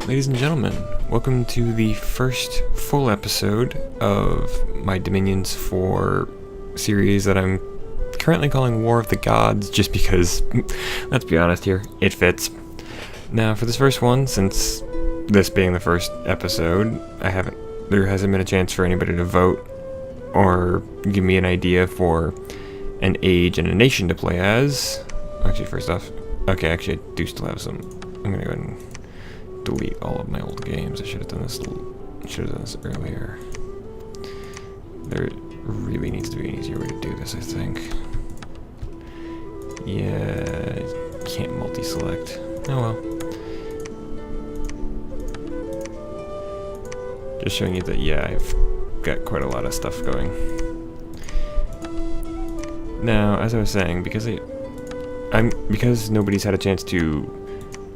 Ladies and gentlemen, welcome to the first full episode of my Dominions 4 series that I'm currently calling War of the Gods, just because, let's be honest here, it fits. Now, for this first one, since this being the first episode, there hasn't been a chance for anybody to vote or give me an idea for an age and a nation to play as. Actually, first off, I do still have some. I'm gonna go ahead and delete all of my old games. I should have done this earlier. There really needs to be an easier way to do this, I think. Yeah, can't multi-select. Oh well. Just showing you that, yeah, I've got quite a lot of stuff going. Now, as I was saying, because nobody's had a chance to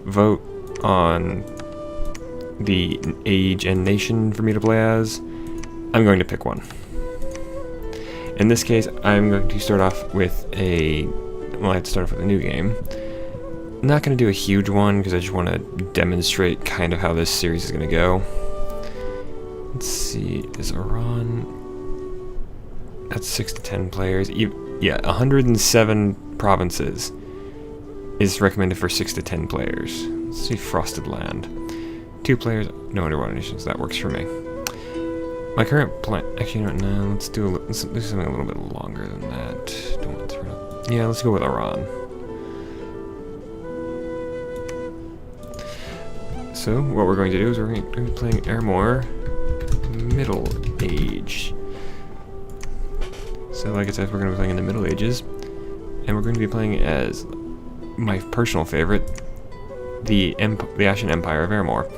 vote on the age and nation for me to play as, I'm going to pick one. In this case, I'm going to start off with I have to start off with a new game. I'm not going to do a huge one because I just want to demonstrate kind of how this series is going to go. Let's see, is Iran... That's 6 to 10 players. Yeah, 107 provinces is recommended for 6 to 10 players. Let's see, Frosted Land. 2 players, no underwater nations. That works for me. My current plan... Actually, no, let's do something a little bit longer than that. Don't want to turn up. Yeah, let's go with Iran. So, what we're going to do is we're going to be playing Ermor Middle Age. So, like I said, we're going to be playing in the Middle Ages. And we're going to be playing as my personal favorite, the Ashen Empire of Ermor.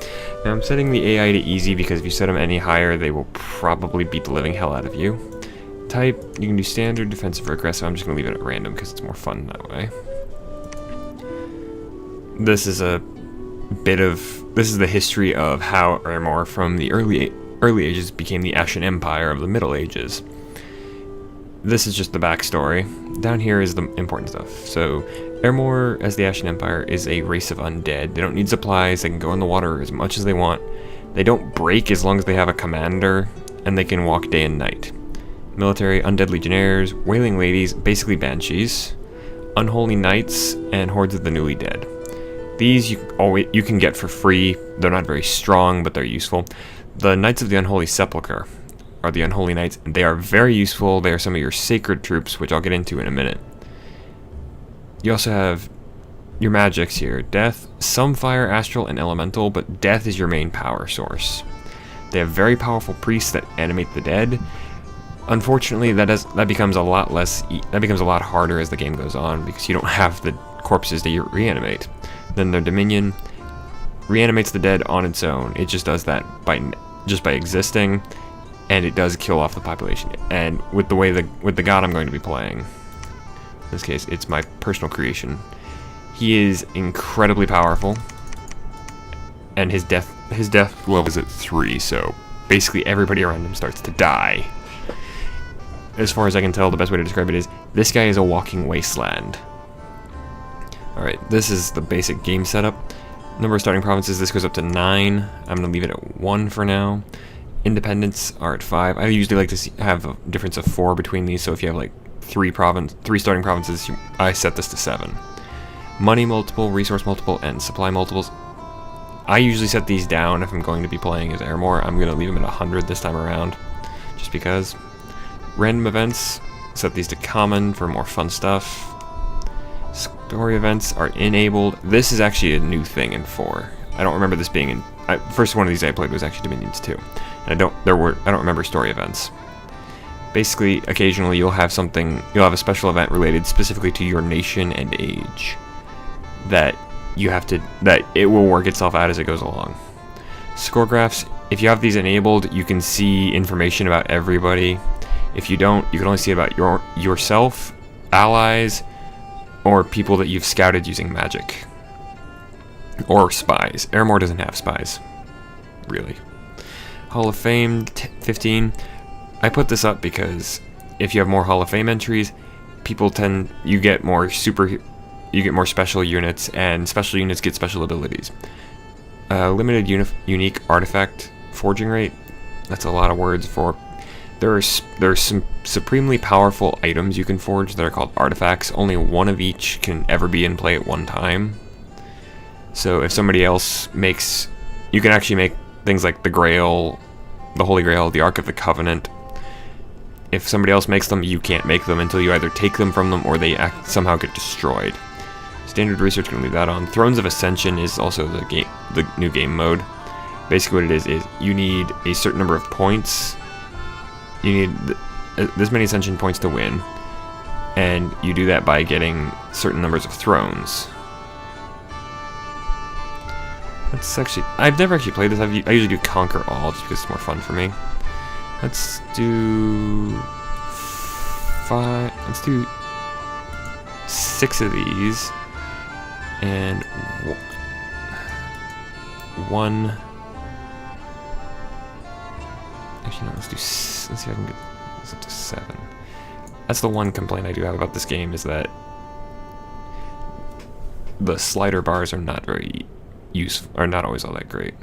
Now, I'm setting the AI to easy because if you set them any higher, they will probably beat the living hell out of you. Type, you can do standard, defensive, or aggressive. I'm just going to leave it at random because it's more fun that way. This is the history of how Ermor from the early ages became the Ashen Empire of the Middle Ages. This is just the backstory. Down here is the important stuff. So, Ermor, as the Ashen Empire, is a race of undead. They don't need supplies, they can go in the water as much as they want. They don't break as long as they have a commander, and they can walk day and night. Military, undead legionnaires, wailing ladies, basically banshees, unholy knights, and hordes of the newly dead. These you can get for free. They're not very strong, but they're useful. The Knights of the Unholy Sepulchre are the Unholy Knights. They are very useful. They are some of your sacred troops, which I'll get into in a minute. You also have your magics here. Death, some fire, astral, and elemental, but death is your main power source. They have very powerful priests that animate the dead. Unfortunately, that becomes a lot harder as the game goes on because you don't have the corpses to reanimate. Then their Dominion reanimates the dead on its own. It just does that by existing, and it does kill off the population. And with the god I'm going to be playing, in this case, it's my personal creation. He is incredibly powerful, and his death level is at 3. So basically, everybody around him starts to die. As far as I can tell, the best way to describe it is this guy is a walking wasteland. Alright, this is the basic game setup. Number of starting provinces, this goes up to 9. I'm going to leave it at 1 for now. Independents are at 5. I usually like to have a difference of 4 between these, so if you have like 3 starting provinces, I set this to 7. Money multiple, resource multiple, and supply multiples. I usually set these down if I'm going to be playing as Ermor. I'm going to leave them at 100 this time around, just because. Random events, set these to common for more fun stuff. Story events are enabled. This is actually a new thing in 4. I don't remember this being in... first one of these I played was actually Dominions 2. And I don't remember story events. Basically, occasionally you'll have a special event related specifically to your nation and age that it will work itself out as it goes along. Score graphs, if you have these enabled, you can see information about everybody. If you don't, you can only see about yourself, allies, or people that you've scouted using magic. Or spies. Ermor doesn't have spies, really. Hall of Fame 15. I put this up because if you have more Hall of Fame entries, you get more special units, and special units get special abilities. Limited unique artifact forging rate. That's a lot of words for. There are some supremely powerful items you can forge that are called artifacts. Only one of each can ever be in play at one time. So if somebody else makes, you can actually make things like the Grail, the Holy Grail, the Ark of the Covenant. If somebody else makes them, you can't make them until you either take them from them or they somehow get destroyed. Standard research, can leave that on. Thrones of Ascension is also the new game mode. Basically what it is you need a certain number of points. You need this many Ascension points to win, and you do that by getting certain numbers of thrones. That's actually, I've never actually played this. I usually do Conquer All just because it's more fun for me. Let's do 5. Let's do 6 of these, and 1. Actually, no. Let's see if I can get this up to 7. That's the one complaint I do have about this game, is that the slider bars are not very useful, are not always all that great.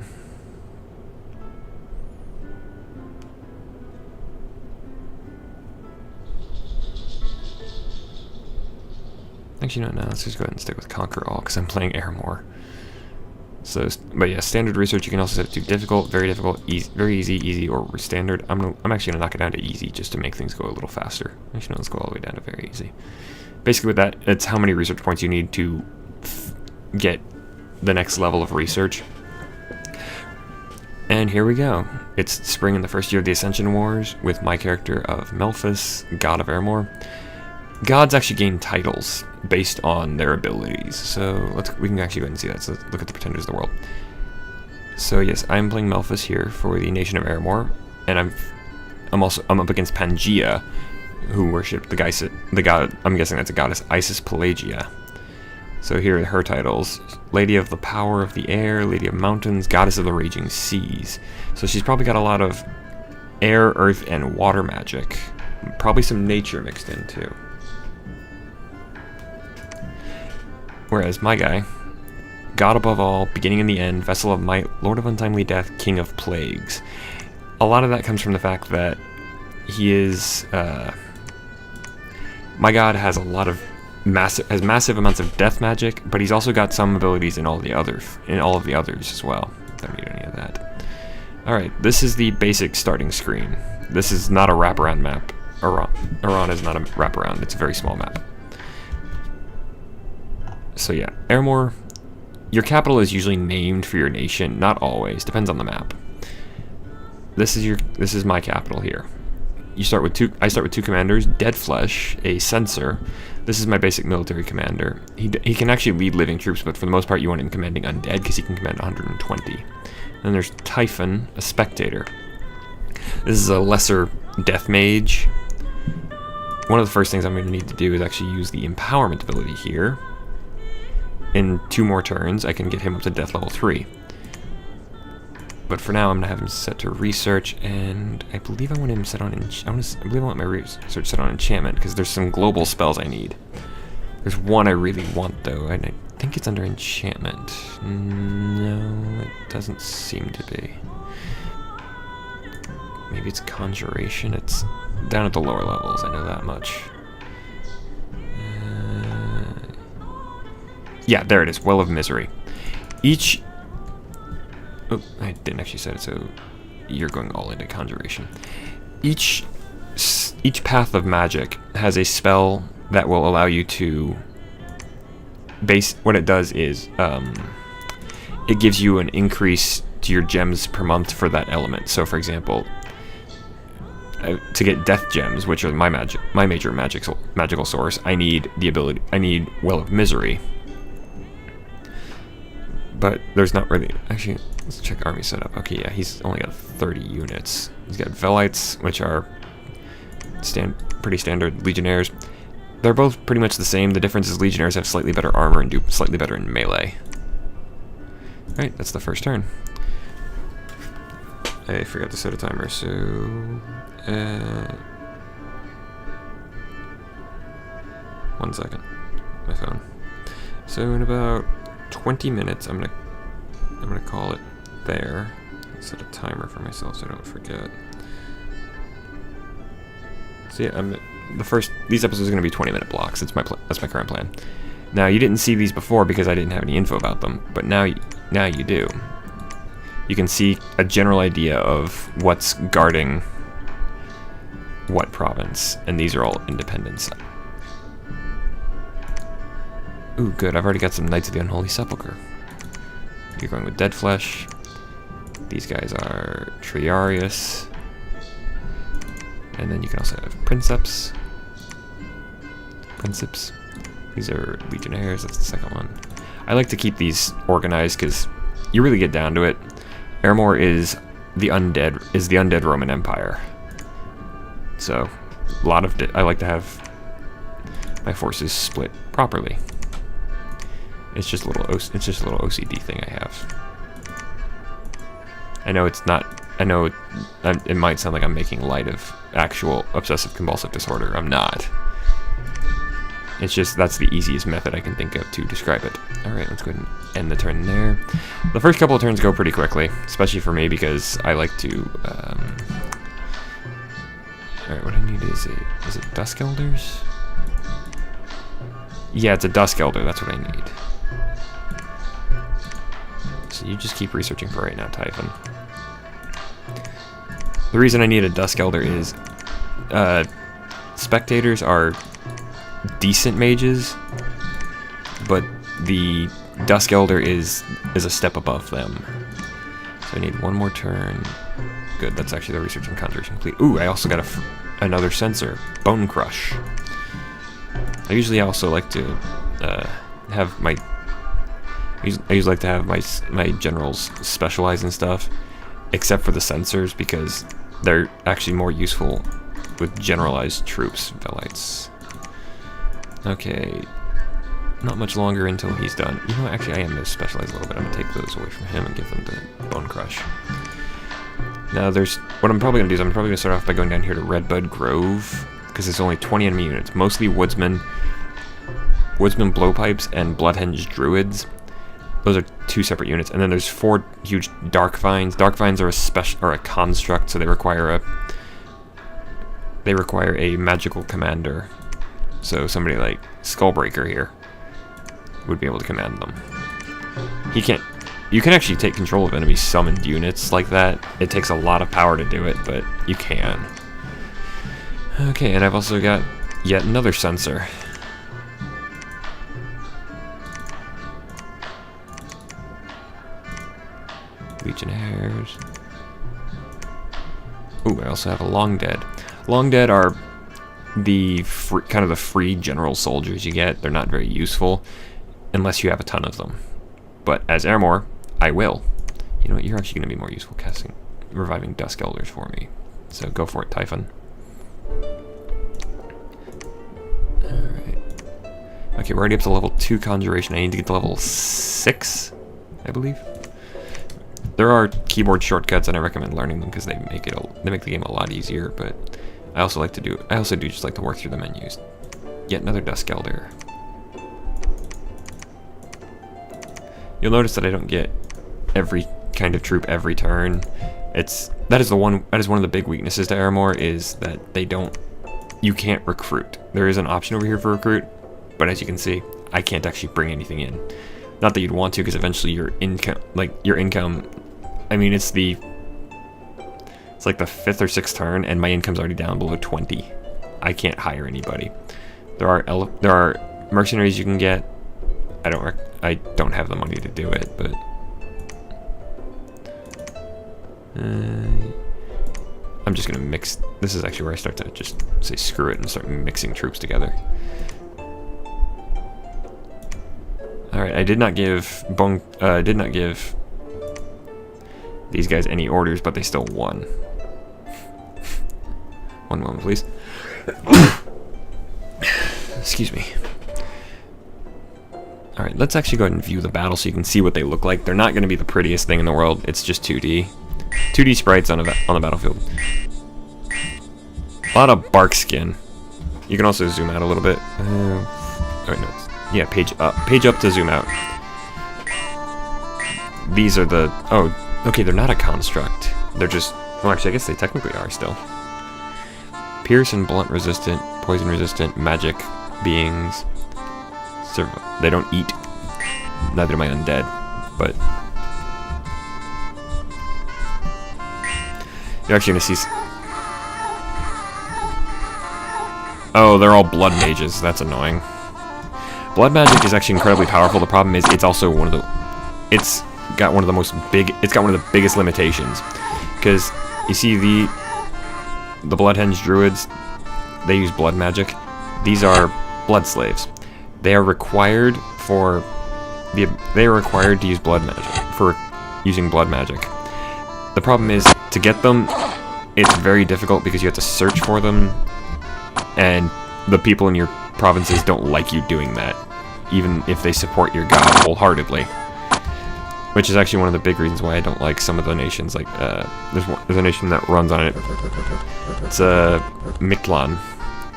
Actually, no, let's just go ahead and stick with Conquer All, because I'm playing Ermor. So, but yeah, standard research, you can also set it to difficult, very difficult, easy, very easy, or standard. I'm actually going to knock it down to easy, just to make things go a little faster. Actually, no, let's go all the way down to very easy. Basically with that, it's how many research points you need to get the next level of research. And here we go. It's spring in the first year of the Ascension Wars, with my character of Melphus, God of Ermor. Gods actually gain titles based on their abilities, so we can actually go ahead and see that. So let's look at the Pretenders of the World. So yes, I'm playing Melphus here for the nation of Ermor, and I'm up against Pangaea, who worship the god. I'm guessing that's a goddess, Isis Pelagia. So here are her titles: Lady of the Power of the Air, Lady of Mountains, Goddess of the Raging Seas. So she's probably got a lot of air, earth, and water magic. Probably some nature mixed in too. Whereas my guy, God above all, beginning and the end, vessel of might, lord of untimely death, king of plagues. A lot of that comes from the fact that he is, my god has a lot of massive amounts of death magic, but he's also got some abilities in all of the others as well. Don't need any of that. All right, this is the basic starting screen. This is not a wraparound map. Iran is not a wraparound. It's a very small map. So yeah, Ermor, your capital is usually named for your nation, not always, depends on the map. This is my capital here. I start with two commanders, Deadflesh, a censor. This is my basic military commander. He can actually lead living troops, but for the most part you want him commanding undead because he can command 120. Then there's Typhon, a spectator. This is a lesser death mage. One of the first things I'm going to need to do is actually use the empowerment ability here. In 2 more turns, I can get him up to death level 3. But for now, I'm gonna have him set to research, and I believe I want him set on. I believe I want my research set on enchantment because there's some global spells I need. There's one I really want though, and I think it's under enchantment. No, it doesn't seem to be. Maybe it's conjuration. It's down at the lower levels. I know that much. Yeah, there it is, Well of Misery. Oh, I didn't actually set it, so you're going all into conjuration. Each path of magic has a spell that will allow you to what it does is, it gives you an increase to your gems per month for that element. So for example, to get death gems, which are my major magical source, I need Well of Misery. But there's not really... Actually, let's check army setup. Okay, yeah, he's only got 30 units. He's got Velites, which are pretty standard Legionnaires. They're both pretty much the same. The difference is Legionnaires have slightly better armor and do slightly better in melee. Alright, that's the first turn. I forgot to set a timer, so... 1 second. My phone. So in about 20 minutes, I'm gonna I'm gonna call it there. Set a timer for myself so I don't forget. So yeah, these episodes are gonna be 20-minute blocks. That's my current plan. Now you didn't see these before because I didn't have any info about them, but now you do. You can see a general idea of what's guarding what province, and these are all independents. Ooh, good. I've already got some Knights of the Unholy Sepulchre. You're going with Dead Flesh. These guys are Triarius. And then you can also have Princeps. These are Legionnaires, that's the second one. I like to keep these organized because you really get down to it. Ermor is the undead Roman Empire. So, I like to have my forces split properly. It's just a little OCD thing I have. I know it might sound like I'm making light of actual obsessive compulsive disorder. I'm not. It's just that's the easiest method I can think of to describe it. Alright, let's go ahead and end the turn there. The first couple of turns go pretty quickly, especially for me because I like to... Alright, what I need is it Dusk Elders? Yeah, it's a Dusk Elder, that's what I need. So you just keep researching for right now, Typhon. The reason I need a Dusk Elder is spectators are decent mages, but the Dusk Elder is a step above them. So I need one more turn. Good, that's actually the research and conjuration complete. Ooh, I also got another sensor, Bone Crush. I usually also like to have my... I usually like to have my generals specialize in stuff, except for the sensors, because they're actually more useful with generalized troops. Velites. Okay, not much longer until he's done. You know what, actually I am going to specialize a little bit. I'm going to take those away from him and give them to Bone Crush. Now what I'm probably going to do is I'm probably going to start off by going down here to Redbud Grove, because there's only 20 enemy units, mostly woodsmen blowpipes, and bloodhenge druids. Those are 2 separate units, and then there's 4 huge dark vines. Dark vines are a construct, so they require a magical commander. So somebody like Skullbreaker here would be able to command them. You can actually take control of enemy summoned units like that. It takes a lot of power to do it, but you can. Okay, and I've also got yet another sensor. Legionnaires. Ooh, I also have a Long Dead. Long Dead are kind of the free general soldiers you get. They're not very useful unless you have a ton of them. But as Ermor, I will. You know what? You're actually going to be more useful reviving Dusk Elders for me. So go for it, Typhon. Alright. Okay, we're already up to level 2 Conjuration. I need to get to level 6, I believe. There are keyboard shortcuts, and I recommend learning them because they make the game a lot easier. But I also do just like to work through the menus. Yet another Dusk Elder. You'll notice that I don't get every kind of troop every turn. That is one of the big weaknesses to Ermor, is that you can't recruit. There is an option over here for recruit, but as you can see, I can't actually bring anything in. Not that you'd want to, because eventually your income, I mean, it's like the 5th or 6th turn, and my income's already down below 20. I can't hire anybody. There are mercenaries you can get. I don't have the money to do it, but I'm just gonna mix. This is actually where I start to just say screw it and start mixing troops together. Alright, I did not give these guys any orders, but they still won. One moment, please. Excuse me. Alright, let's actually go ahead and view the battle so you can see what they look like. They're not going to be the prettiest thing in the world. It's just 2D. 2D sprites on the battlefield. A lot of bark skin. You can also zoom out a little bit. Yeah, page up to zoom out. these are the... Oh, okay, they're not a construct. They're just... Well, actually, I guess they technically are still. Pierce and blunt resistant, poison resistant, magic beings. They don't eat. Neither do my undead, but... You're actually gonna see... Oh, they're all blood mages. That's annoying. Blood magic is actually incredibly powerful. The problem is it's also one of the... It's got one of the biggest limitations. Because, you see, the Bloodhenge druids, they use blood magic. These are blood slaves. They are required to use blood magic, for using blood magic. The problem is, to get them, it's very difficult because you have to search for them, and the people in your provinces don't like you doing that, even if they support your god wholeheartedly. Which is actually one of the big reasons why I don't like some of the nations. Like, there's a nation that runs on it. It's Mictlan,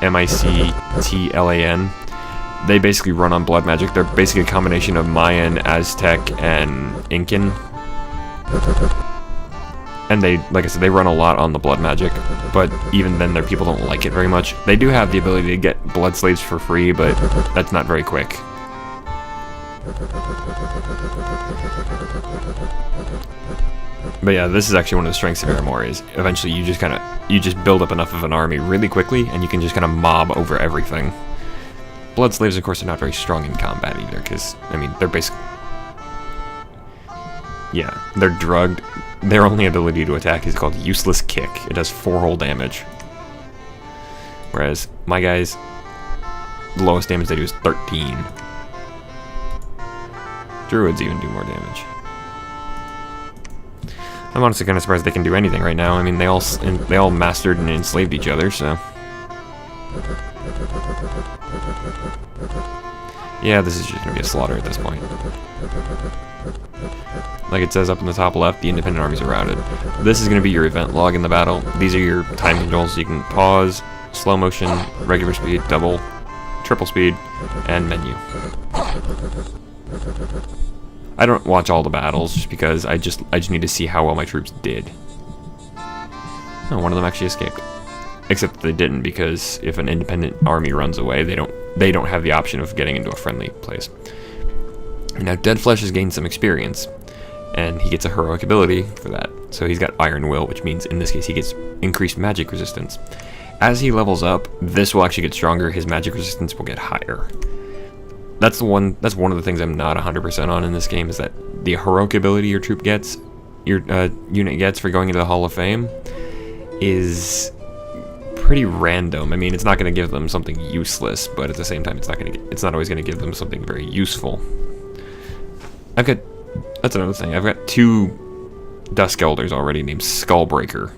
Mictlan. They basically run on blood magic. They're basically a combination of Mayan, Aztec, and Incan. And they, like I said, they run a lot on the blood magic, but even then their people don't like it very much. They do have the ability to get blood slaves for free, but that's not very quick. But yeah, this is actually one of the strengths of Ermor, is eventually you just build up enough of an army really quickly, and you can just kind of mob over everything. Blood slaves, of course, are not very strong in combat either, because, I mean, they're basically... Yeah, they're drugged. Their only ability to attack is called Useless Kick. It does 4 whole damage. Whereas my guys, the lowest damage they do is 13. Druids even do more damage. I'm honestly kind of surprised they can do anything right now. I mean, they all mastered and enslaved each other, so... Yeah, this is just going to be a slaughter at this point. Like it says up in the top left, the independent armies are routed. This is going to be your event log in the battle. These are your time controls. You can pause, slow motion, regular speed, double, triple speed, and menu. I don't watch all the battles just because I just need to see how well my troops did. Oh, one of them actually escaped. Except they didn't, because if an independent army runs away, they don't have the option of getting into a friendly place. Now, Deadflesh has gained some experience, and he gets a heroic ability for that. So he's got Iron Will, which means in this case he gets increased magic resistance. As he levels up, this will actually get stronger. His magic resistance will get higher. That's one of the things I'm not 100% on in this game, is that the heroic ability your troop gets, your unit gets for going into the Hall of Fame, is pretty random. I mean, it's not going to give them something useless, but at the same time, it's not always going to give them something very useful. That's another thing. I've got 2 Dusk Elders already named Skullbreaker.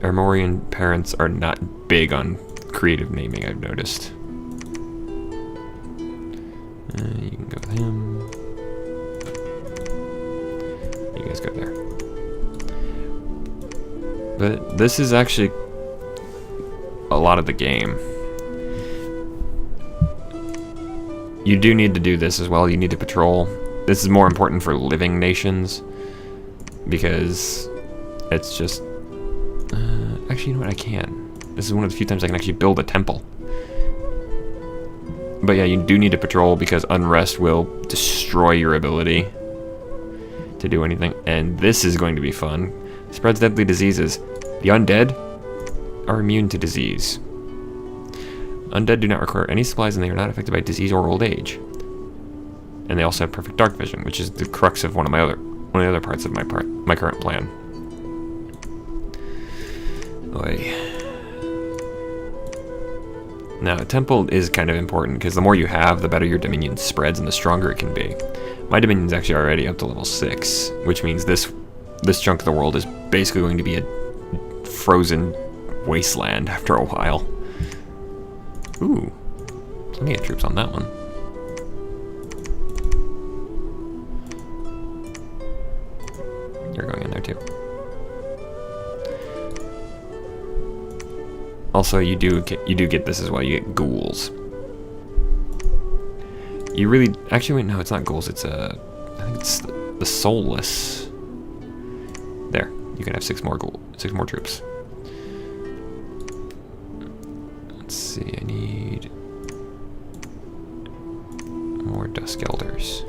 Ermorian parents are not big on creative naming, I've noticed. You can go with him. You guys go there. But this is actually a lot of the game. You do need to do this as well. You need to patrol. This is more important for living nations, because it's just... actually, you know what? I can. This is one of the few times I can actually build a temple. But yeah, you do need to patrol, because unrest will destroy your ability to do anything. And this is going to be fun. Spreads deadly diseases. The undead are immune to disease. Undead do not require any supplies, and they are not affected by disease or old age. And they also have perfect dark vision, which is the crux of one of the other parts of my current plan. Oy. Now, a temple is kind of important, because the more you have, the better your dominion spreads and the stronger it can be. My dominion's actually already up to level 6, which means this chunk of the world is basically going to be a frozen wasteland after a while. Ooh, plenty of troops on that one. You're going in there too. Also, you do get this as well. You get ghouls. You really... Actually, wait, no, it's not ghouls. It's It's the soulless. There, you can have 6 more troops. Let's see, I need more Dusk Elders.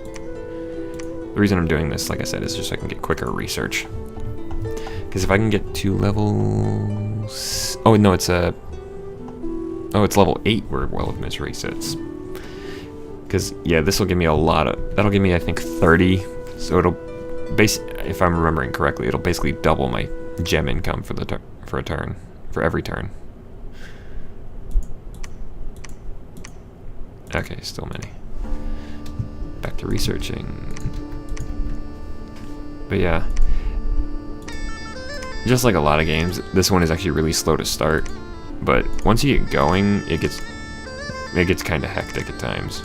The reason I'm doing this, like I said, is just so I can get quicker research. Because if I can get to levels... Oh, no, it's a... Oh, it's level 8 where Well of Misery sits. Because, yeah, this will give me a lot of... That'll give me, I think, 30. So it'll... If I'm remembering correctly, it'll basically double my gem income for a turn. For every turn. Okay, still many. Back to researching. But yeah. Just like a lot of games, this one is actually really slow to start. But once you get going, it gets kind of hectic at times.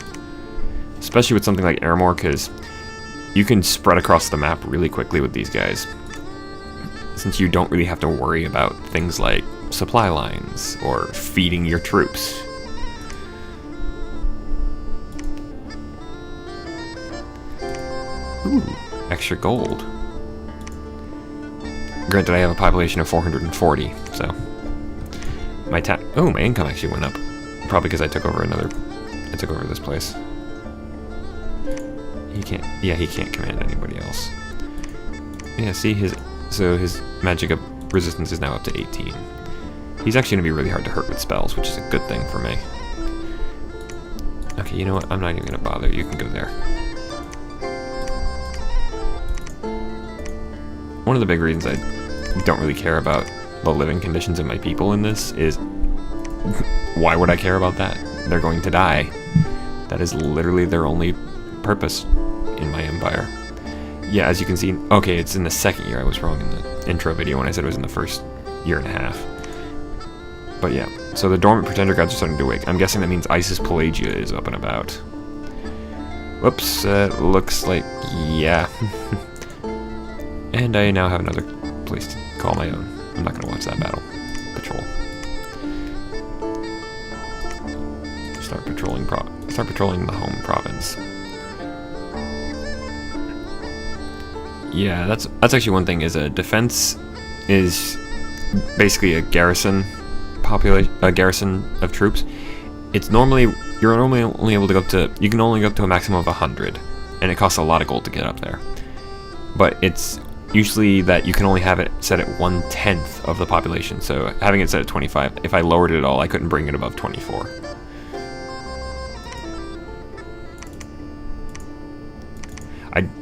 Especially with something like Ermor, because you can spread across the map really quickly with these guys. Since you don't really have to worry about things like supply lines or feeding your troops. Ooh, extra gold. Granted, I have a population of 440, so my income actually went up. Probably because I took over this place. He can't command anybody else. Yeah, see, his magic resistance is now up to 18. He's actually gonna be really hard to hurt with spells, which is a good thing for me. Okay, you know what? I'm not even gonna bother. You can go there. One of the big reasons I don't really care about the living conditions of my people in this is, why would I care about that? They're going to die. That is literally their only purpose in my empire. Yeah, as you can see, okay, it's in the second year. I was wrong in the intro video when I said it was in the first year and a half. But yeah, so the dormant pretender gods are starting to wake. I'm guessing that means Isis Pelagia is up and about. Whoops, looks like, yeah. And I now have another place to call my own. I'm not gonna watch that battle. Patrol. Start patrolling the home province. Yeah, that's actually one thing. Is a defense is basically a garrison of troops. You're normally only able to go up to, you can only go up to a maximum of 100, and it costs a lot of gold to get up there. But it's usually that you can only have it set at 1/10 of the population. So having it set at 25, if I lowered it at all, I couldn't bring it above 24.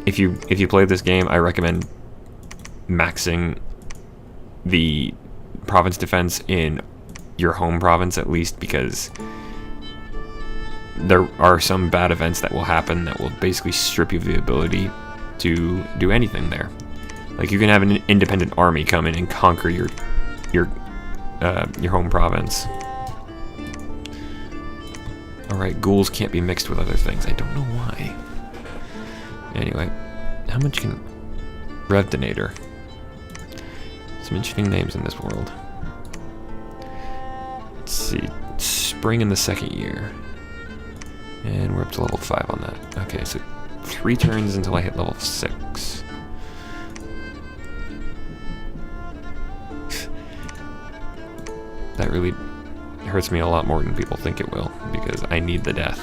If you play this game, I recommend maxing the province defense in your home province at least, because there are some bad events that will happen that will basically strip you of the ability to do anything there. Like, you can have an independent army come in and conquer your home province. Alright, ghouls can't be mixed with other things. I don't know why. Anyway, how much can... Revdonator. Some interesting names in this world. Let's see. Spring in the second year. And we're up to level 5 on that. Okay, so 3 turns until I hit level 6. That really hurts me a lot more than people think it will, because I need the death.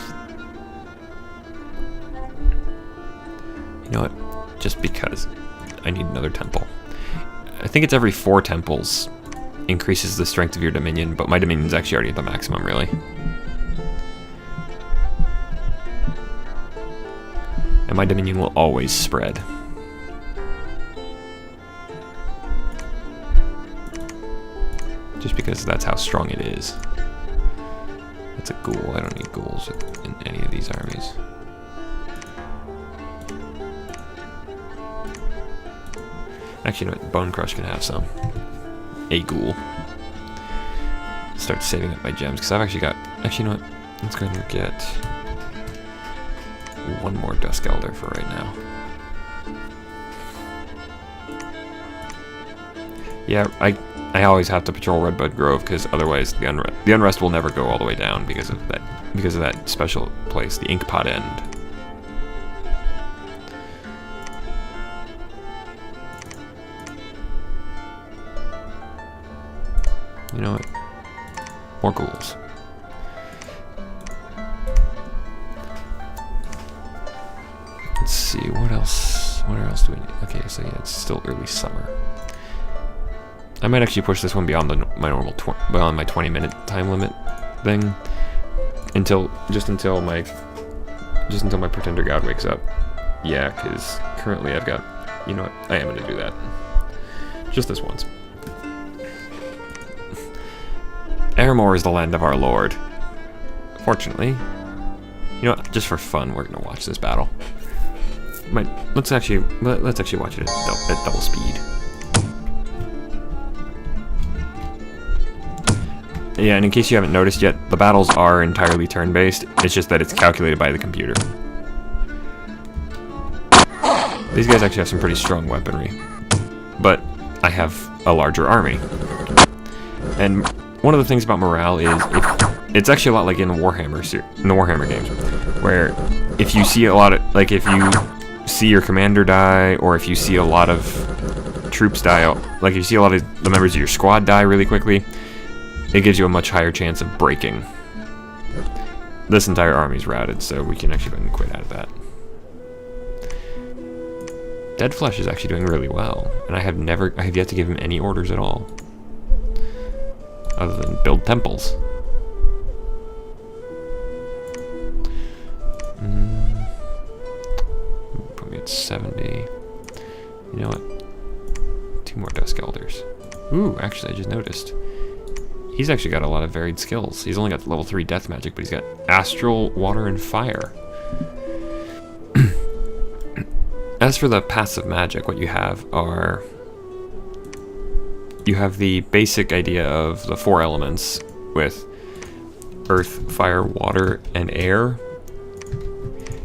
You know what? Just because I need another temple. I think it's every 4 temples increases the strength of your dominion, but my dominion is actually already at the maximum, really. And my dominion will always spread. Just because that's how strong it is. It's a ghoul. I don't need ghouls in any of these armies. Actually, you know what? Bone Crush can have some. A ghoul. Start saving up my gems, because I've actually got... Actually, you know what? Let's go ahead and get 1 more Dusk Elder for right now. Yeah, I always have to patrol Redbud Grove, because otherwise the unrest will never go all the way down because of that special place, the Inkpot End. You know what? More ghouls. Let's see, what else? What else do we need? Okay, so yeah, it's still early summer. I might actually push this one beyond my normal beyond my 20-minute time limit thing until my pretender god wakes up. Yeah, because currently I've got, you know what? I am gonna do that. Just this once. Ermor is the land of our lord. Fortunately, you know what? Just for fun, we're gonna watch this battle. Let's actually watch it at double speed. Yeah, and in case you haven't noticed yet, the battles are entirely turn-based. It's just that it's calculated by the computer. These guys actually have some pretty strong weaponry, but I have a larger army. And one of the things about morale is it's actually a lot like in the Warhammer games, where if you see a lot of, like, if you see your commander die, or if you see a lot of troops die, like if you see a lot of the members of your squad die really quickly, it gives you a much higher chance of breaking. This entire army's routed, so we can actually go ahead and quit out of that. Dead Flesh is actually doing really well, and I have yet to give him any orders at all, other than build temples. Put me at 70. You know what? 2 more Dusk Elders. Ooh, actually, I just noticed. He's actually got a lot of varied skills. He's only got level 3 death magic, but he's got astral, water, and fire. As for the passive magic, what you have are... You have the basic idea of the 4 elements with earth, fire, water, and air.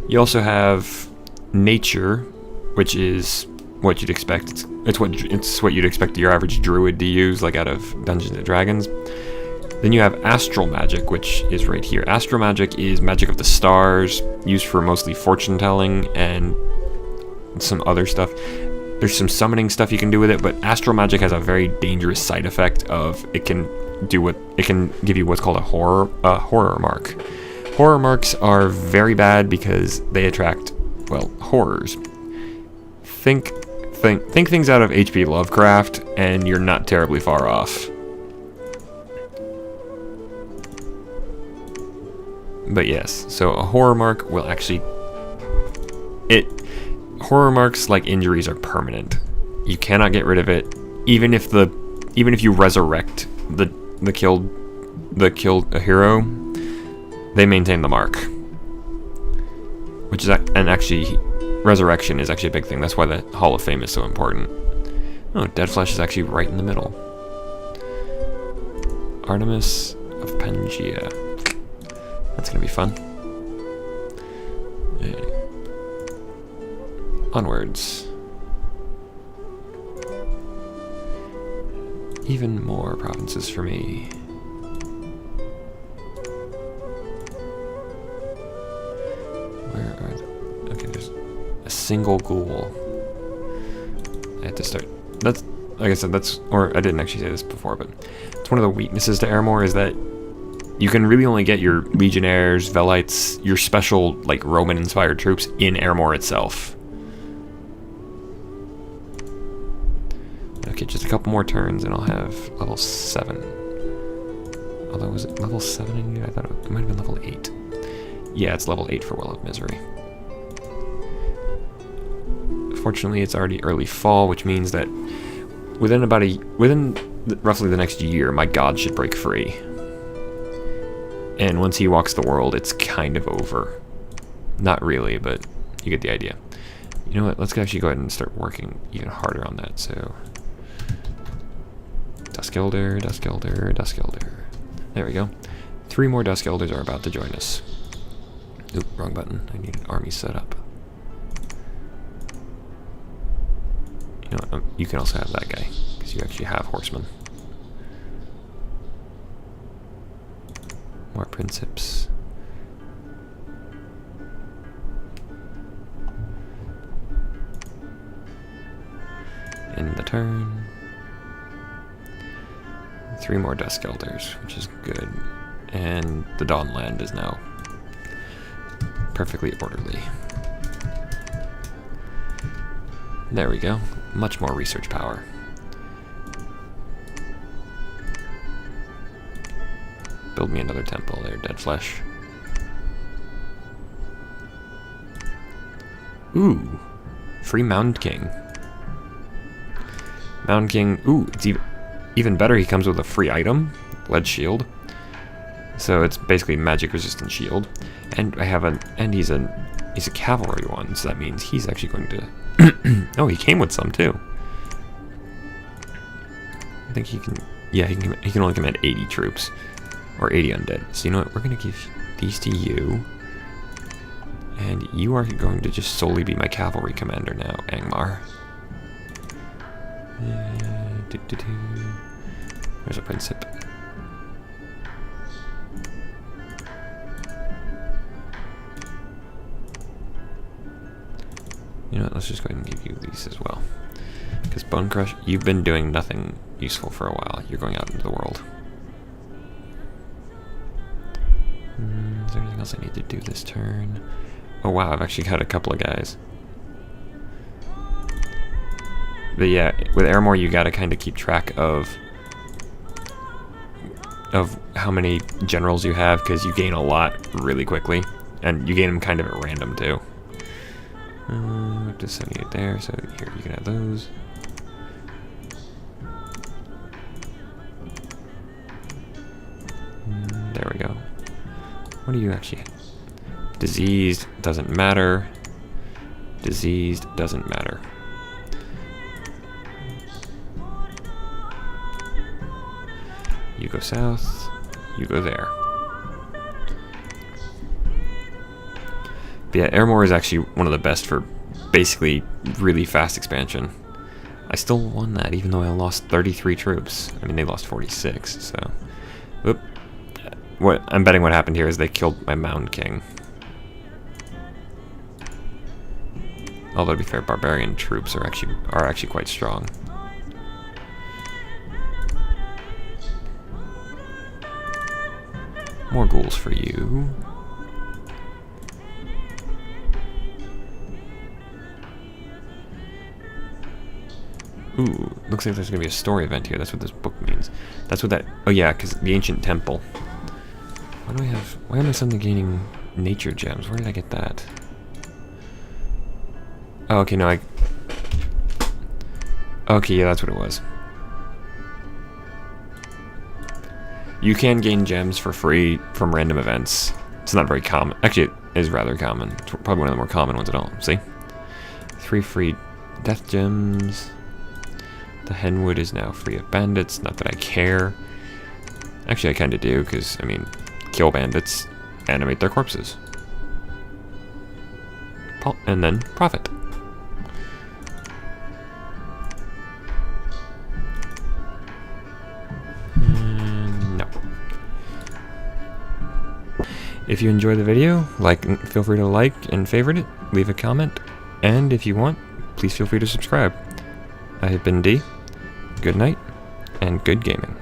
You also have nature, which is what you'd expect. It's what you'd expect your average druid to use, like out of Dungeons and Dragons. Then you have astral magic, which is right here. Astral magic is magic of the stars, used for mostly fortune telling and some other stuff. There's some summoning stuff you can do with it, but astral magic has a very dangerous side effect of it can give you what's called a horror mark. Horror marks are very bad because they attract, well, horrors. Think things out of H.P. Lovecraft, and you're not terribly far off. But yes, so a horror mark will actually... Horror marks, like injuries, are permanent. You cannot get rid of it, even if you resurrect the killed hero. They maintain the mark, which is actually resurrection is actually a big thing. That's why the Hall of Fame is so important. Oh, Dead Flesh is actually right in the middle. Artemis of Pangea. That's gonna be fun. Onwards. Even more provinces for me. Where are they? Okay, there's a single ghoul. I had to start. That's, like I said, or I didn't actually say this before, but it's one of the weaknesses to Ermor is that you can really only get your legionnaires, velites, your special, like, Roman-inspired troops in Ermor itself. Okay, just a couple more turns and I'll have level 7. Although, was it level 7 in here? I thought it might have been level 8. Yeah, it's level 8 for Well of Misery. Fortunately, it's already early fall, which means that within roughly the next year, my god should break free. And once he walks the world, it's kind of over. Not really, but you get the idea. You know what? Let's actually go ahead and start working even harder on that. So, Dusk Elder, Dusk Elder, Dusk Elder. There we go. 3 more Dusk Elders are about to join us. Oop, wrong button. I need an army set up. You know what? You can also have that guy, because you actually have horsemen. More Princeps. In the turn. 3 more Dusk Elders, which is good. And the Dawnland is now perfectly orderly. There we go. Much more research power. Build me another temple there, Dead Flesh. Ooh. Free Mound King. Mound King. Ooh, it's even better. He comes with a free item, Lead Shield. So it's basically magic resistant shield. And I have he's a cavalry one, so that means he's actually going to oh, he came with some too. I think he can, yeah, he can only command 80 troops or 80 undead. So you know what? We're gonna give these to you. And you are going to just solely be my cavalry commander now, Angmar. There's a Princip. You know what, let's just go ahead and give you these as well. Because Bone Crush, you've been doing nothing useful for a while. You're going out into the world. Is there anything else I need to do this turn? Oh wow, I've actually got a couple of guys. But yeah, with Ermor you gotta kind of keep track of how many generals you have, because you gain a lot really quickly. And you gain them kind of at random too. Just 78 there, so here you can have those. There we go. What do you actually? Diseased doesn't matter. Diseased doesn't matter. You go south, you go there. But yeah, Ermor is actually one of the best for basically really fast expansion. I still won that even though I lost 33 troops. I mean, they lost 46, so... Oop. What I'm betting what happened here is they killed my Mound King. Although to be fair, barbarian troops are actually quite strong. More ghouls for you. Ooh, looks like there's gonna be a story event here. That's what this book means. That's what that. Oh yeah, because the ancient temple. Why do I have? Why am I suddenly gaining nature gems? Where did I get that? Oh, okay, no, okay, yeah, that's what it was. You can gain gems for free from random events. It's not very common. Actually, it is rather common. It's probably one of the more common ones at all. See? 3 free death gems. The Henwood is now free of bandits. Not that I care. Actually, I kind of do, because, I mean, kill bandits, animate their corpses. And then profit. No. If you enjoyed the video, feel free to like and favorite it, leave a comment, and if you want, please feel free to subscribe. I have been D. Good night, and good gaming.